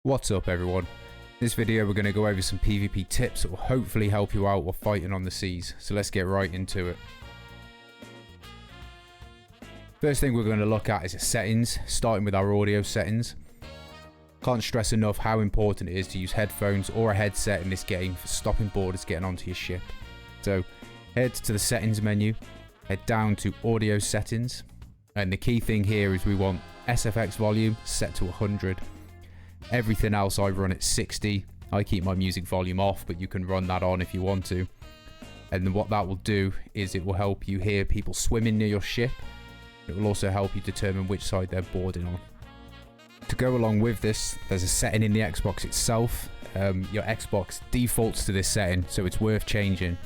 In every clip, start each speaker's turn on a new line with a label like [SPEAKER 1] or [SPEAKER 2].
[SPEAKER 1] What's up everyone? In this video we're going to go over some PvP tips that will hopefully help you out while fighting on the seas, so let's get right into it. First thing we're going to look at is the settings, starting with our audio settings. Can't stress enough how important it is to use headphones or a headset in this game for stopping boarders getting onto your ship. So head to the settings menu, head down to audio settings, and the key thing here is we want SFX volume set to 100. Everything else I run at 60. I keep my music volume off, but you can run that on if you want to. And then what that will do is it will help you hear people swimming near your ship. It will also help you determine which side they're boarding on. To go along with this, there's a setting in the Xbox itself. Your Xbox defaults to this setting, so it's worth changing.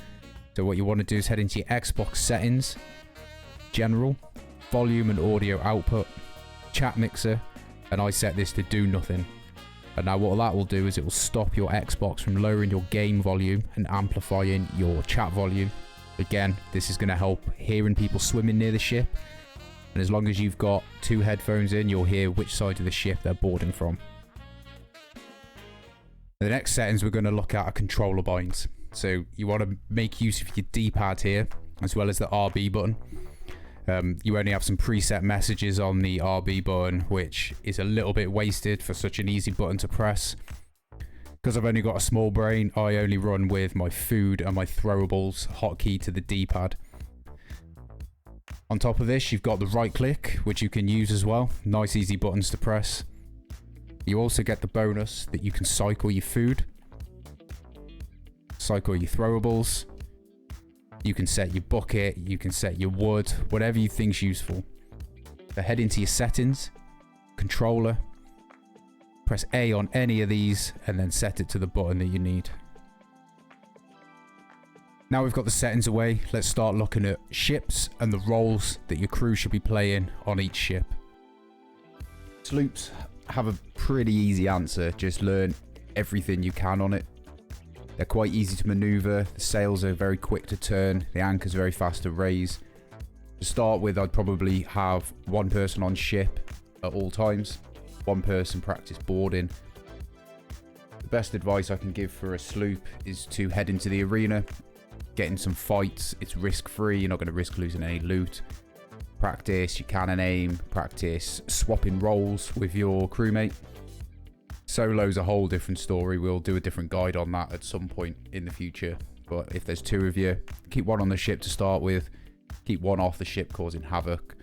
[SPEAKER 1] So what you want to do is head into your Xbox settings, general, volume and audio output, chat mixer, and I set this to do nothing. And now what that will do is it will stop your Xbox from lowering your game volume and amplifying your chat volume. Again, this is going to help hearing people swimming near the ship. And as long as you've got two headphones in, you'll hear which side of the ship they're boarding from. The next settings we're going to look at are controller binds. So you want to make use of your D-pad here, as well as the RB button. You only have some preset messages on the RB button, which is a little bit wasted for such an easy button to press. Because I've only got a small brain, I only run with my food and my throwables hotkey to the D-pad. On top of this, you've got the right click, which you can use as well. Nice easy buttons to press. You also get the bonus that you can cycle your food, cycle your throwables. You can set your bucket, you can set your wood, whatever you think's useful. So head into your settings, controller, press A on any of these, and then set it to the button that you need. Now we've got the settings away, let's start looking at ships and the roles that your crew should be playing on each ship. Sloops have a pretty easy answer, just learn everything you can on it. They're quite easy to maneuver, the sails are very quick to turn, the anchor's very fast to raise. To start with, I'd probably have one person on ship at all times, one person practice boarding. The best advice I can give for a sloop is to head into the arena, get in some fights. It's risk-free, you're not going to risk losing any loot. Practice your cannon aim, practice swapping roles with your crewmate. Solo's a whole different story. We'll do a different guide on that at some point in the future. But if there's two of you, keep one on the ship to start with, keep one off the ship causing havoc,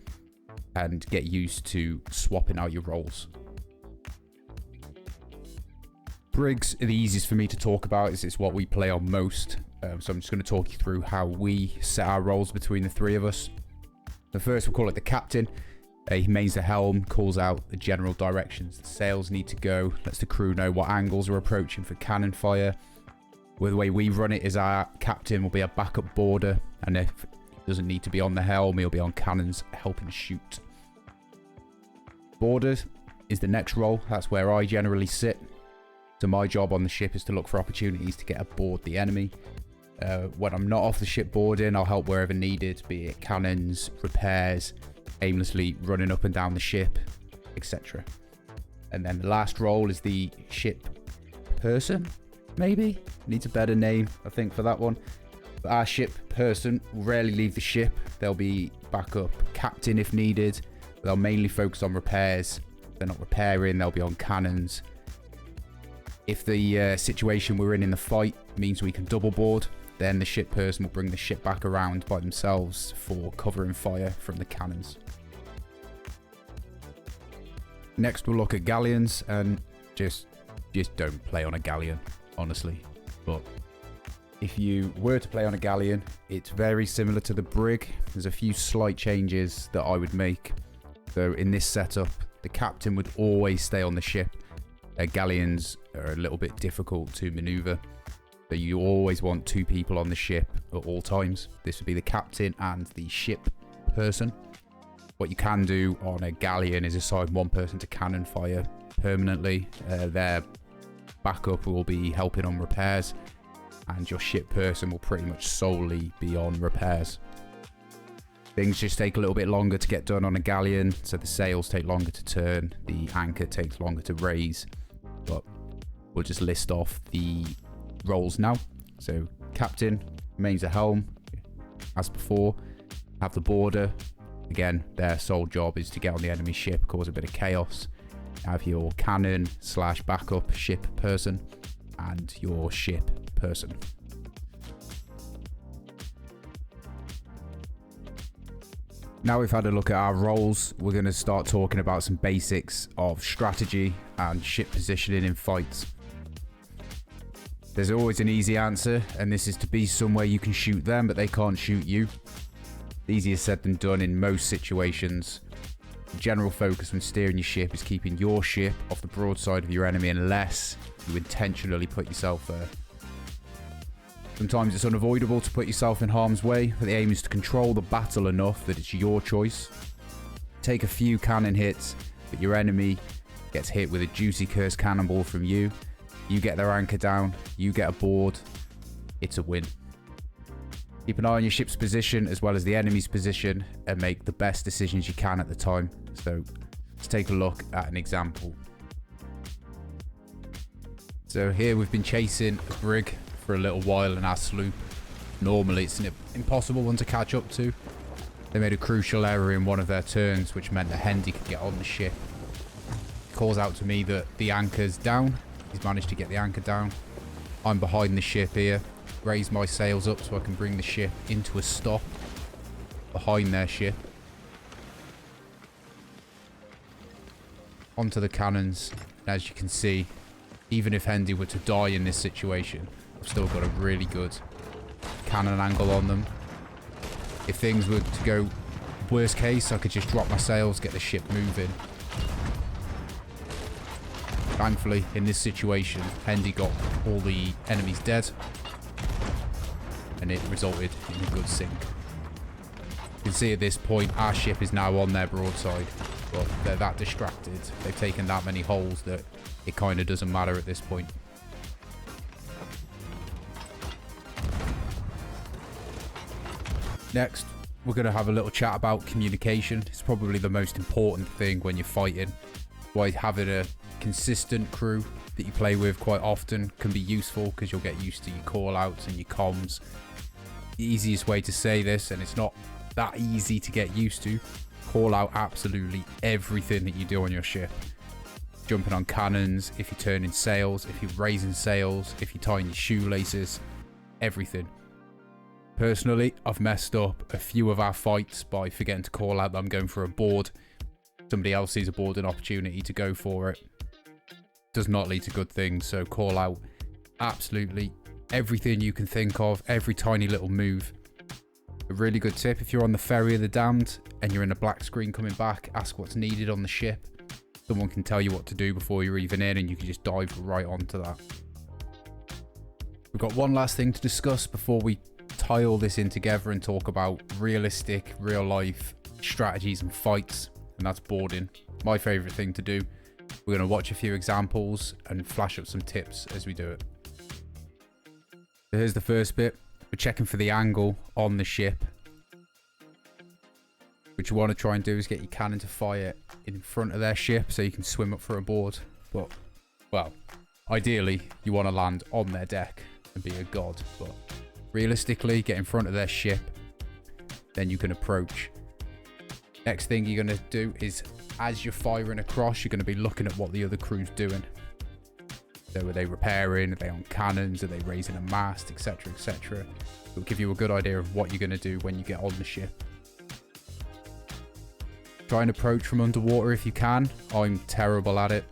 [SPEAKER 1] and get used to swapping out your roles. Brigs are the easiest for me to talk about, it's what we play on most. So I'm just going to talk you through how we set our roles between the three of us. The first, we'll call it the captain. He mains the helm, calls out the general directions the sails need to go, lets the crew know what angles are approaching for cannon fire. Well, the way we run it is our captain will be a backup boarder, and if he doesn't need to be on the helm, he'll be on cannons helping shoot. Boarder is the next role, that's where I generally sit. So my job on the ship is to look for opportunities to get aboard the enemy. When I'm not off the ship boarding, I'll help wherever needed, be it cannons, repairs, aimlessly running up and down the ship, etc. And then the last role is the ship person, maybe? Needs a better name, I think, for that one. But our ship person will rarely leave the ship. They'll be backup captain if needed. They'll mainly focus on repairs. If they're not repairing, they'll be on cannons. If the situation we're in the fight means we can double board, then the ship person will bring the ship back around by themselves for covering fire from the cannons. Next we'll look at galleons, and just don't play on a galleon, honestly. But if you were to play on a galleon, it's very similar to the brig. There's a few slight changes that I would make. So in this setup, the captain would always stay on the ship. Galleons are a little bit difficult to maneuver. So you always want two people on the ship at all times. This would be the captain and the ship person. What you can do on a galleon is assign one person to cannon fire permanently. Their backup will be helping on repairs, and your ship person will pretty much solely be on repairs. Things just take a little bit longer to get done on a galleon, so the sails take longer to turn, the anchor takes longer to raise, but we'll just list off the roles now. So captain remains the helm, as before. Have the boarder. Again, their sole job is to get on the enemy ship, cause a bit of chaos. Have your cannon / backup ship person and your ship person. Now we've had a look at our roles, we're going to start talking about some basics of strategy and ship positioning in fights. There's always an easy answer, and this is to be somewhere you can shoot them but they can't shoot you. Easier said than done in most situations. The general focus when steering your ship is keeping your ship off the broadside of your enemy unless you intentionally put yourself there. Sometimes it's unavoidable to put yourself in harm's way, but the aim is to control the battle enough that it's your choice. Take a few cannon hits, but your enemy gets hit with a juicy cursed cannonball from you. You get their anchor down, you get aboard, it's a win. Keep an eye on your ship's position as well as the enemy's position and make the best decisions you can at the time. So let's take a look at an example. So here we've been chasing a brig for a little while in our sloop. Normally it's an impossible one to catch up to. They made a crucial error in one of their turns, which meant that Hendy could get on the ship. He calls out to me that the anchor's down. He's managed to get the anchor down. I'm behind the ship here. Raise my sails up so I can bring the ship into a stop behind their ship. Onto the cannons. And as you can see, even if Hendy were to die in this situation, I've still got a really good cannon angle on them. If things were to go worst case, I could just drop my sails, get the ship moving. Thankfully, in this situation, Hendy got all the enemies dead, and it resulted in a good sink. You can see at this point, our ship is now on their broadside, but they're that distracted. They've taken that many holes that it kind of doesn't matter at this point. Next, we're going to have a little chat about communication. It's probably the most important thing when you're fighting. Why having a consistent crew that you play with quite often can be useful, because you'll get used to your call outs and your comms. The easiest way to say this, and it's not that easy to get used to, call out absolutely everything that you do on your ship. Jumping on cannons, if you're turning sails, if you're raising sails, if you're tying your shoelaces, everything. Personally, I've messed up a few of our fights by forgetting to call out that I'm going for a board. Somebody else sees a board, an opportunity to go for it. Does not lead to good things, so call out absolutely everything you can think of, every tiny little move. A really good tip, if you're on the Ferry of the Damned and you're in a black screen coming back, ask what's needed on the ship. Someone can tell you what to do before you're even in, and you can just dive right onto that. We've got one last thing to discuss before we tie all this in together and talk about realistic, real life strategies and fights, and that's boarding. My favorite thing to do. We're going to watch a few examples and flash up some tips as we do it. So here's the first bit. We're checking for the angle on the ship. What you want to try and do is get your cannon to fire in front of their ship so you can swim up for a board. But, well, ideally you want to land on their deck and be a god. But realistically, get in front of their ship, then you can approach. Next thing you're going to do is, as you're firing across, you're going to be looking at what the other crew's doing. So are they repairing? Are they on cannons? Are they raising a mast? Etc, etc. It'll give you a good idea of what you're going to do when you get on the ship. Try and approach from underwater if you can. I'm terrible at it,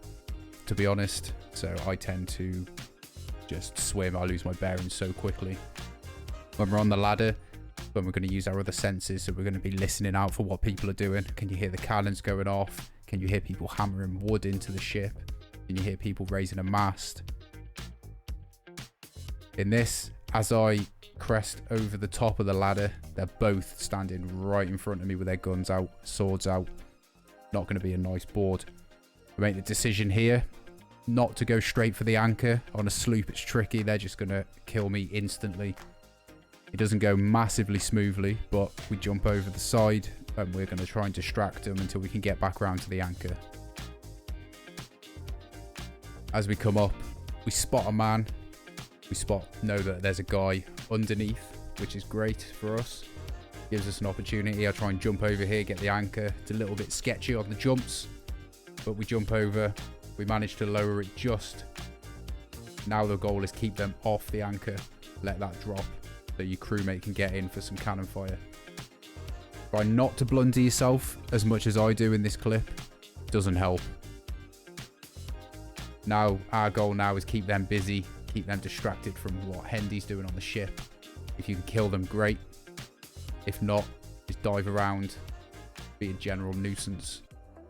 [SPEAKER 1] to be honest. So I tend to just swim. I lose my bearings so quickly. When we're on the ladder, when we're going to use our other senses, so we're going to be listening out for what people are doing. Can you hear the cannons going off? Can you hear people hammering wood into the ship? Can you hear people raising a mast? In this, as I crest over the top of the ladder, they're both standing right in front of me with their guns out, swords out. Not going to be a nice board. I make the decision here not to go straight for the anchor. On a sloop, it's tricky. They're just going to kill me instantly. It doesn't go massively smoothly, but we jump over the side and we're going to try and distract them until we can get back around to the anchor. As we come up, we spot a man. We know that there's a guy underneath, which is great for us. Gives us an opportunity. I try and jump over here, get the anchor. It's a little bit sketchy on the jumps, but we jump over. We manage to lower it just. Now the goal is keep them off the anchor. Let that drop so your crewmate can get in for some cannon fire. Try not to blunder yourself as much as I do in this clip. Doesn't help. Now our goal now is keep them busy, keep them distracted from what Hendy's doing on the ship. If you can kill them, great. If not, just dive around, be a general nuisance.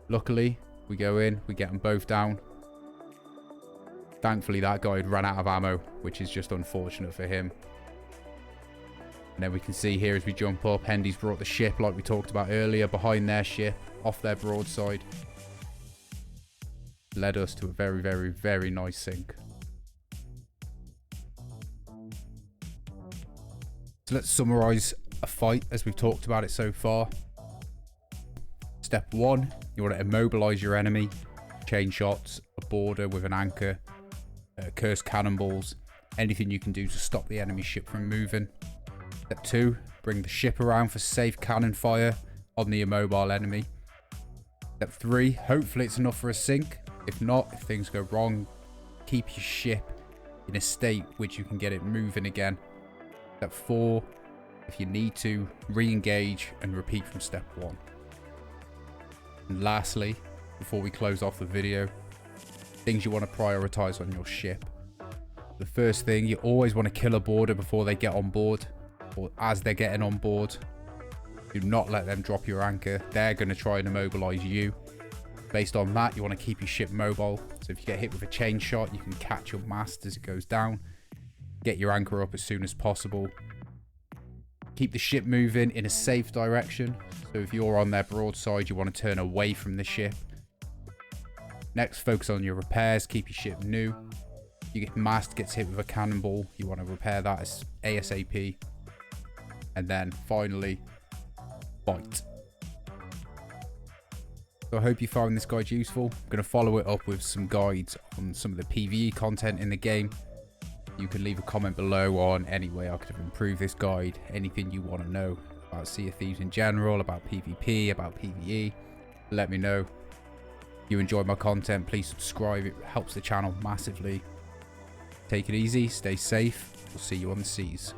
[SPEAKER 1] Luckily, we go in, we get them both down. Thankfully, that guy had ran out of ammo, which is just unfortunate for him. And then we can see here as we jump up, Hendy's brought the ship like we talked about earlier, behind their ship, off their broadside. Led us to a very, very, very nice sink. So let's summarize a fight as we've talked about it so far. Step 1, you want to immobilize your enemy. Chain shots, a border with an anchor, cursed cannonballs, anything you can do to stop the enemy ship from moving. Step 2, bring the ship around for safe cannon fire on the immobile enemy. Step 3, hopefully it's enough for a sink. If not, if things go wrong, keep your ship in a state which you can get it moving again. Step 4, if you need to, re-engage and repeat from step 1. And lastly, before we close off the video, things you want to prioritize on your ship. The first thing, you always want to kill a boarder before they get on board, or as they're getting on board. Do not let them drop your anchor. They're going to try and immobilize you. Based on that, you want to keep your ship mobile. So if you get hit with a chain shot, you can catch your mast as it goes down. Get your anchor up as soon as possible. Keep the ship moving in a safe direction. So if you're on their broadside, you want to turn away from the ship. Next, focus on your repairs. Keep your ship new. Your mast gets hit with a cannonball. You want to repair that as ASAP. And then finally, fight. So I hope you found this guide useful. I'm going to follow it up with some guides on some of the PvE content in the game. You can leave a comment below on any way I could have improved this guide, anything you want to know about Sea of Thieves in general, about PvP, about PvE. Let me know. If you enjoy my content, please subscribe. It helps the channel massively. Take it easy, stay safe. We'll see you on the seas.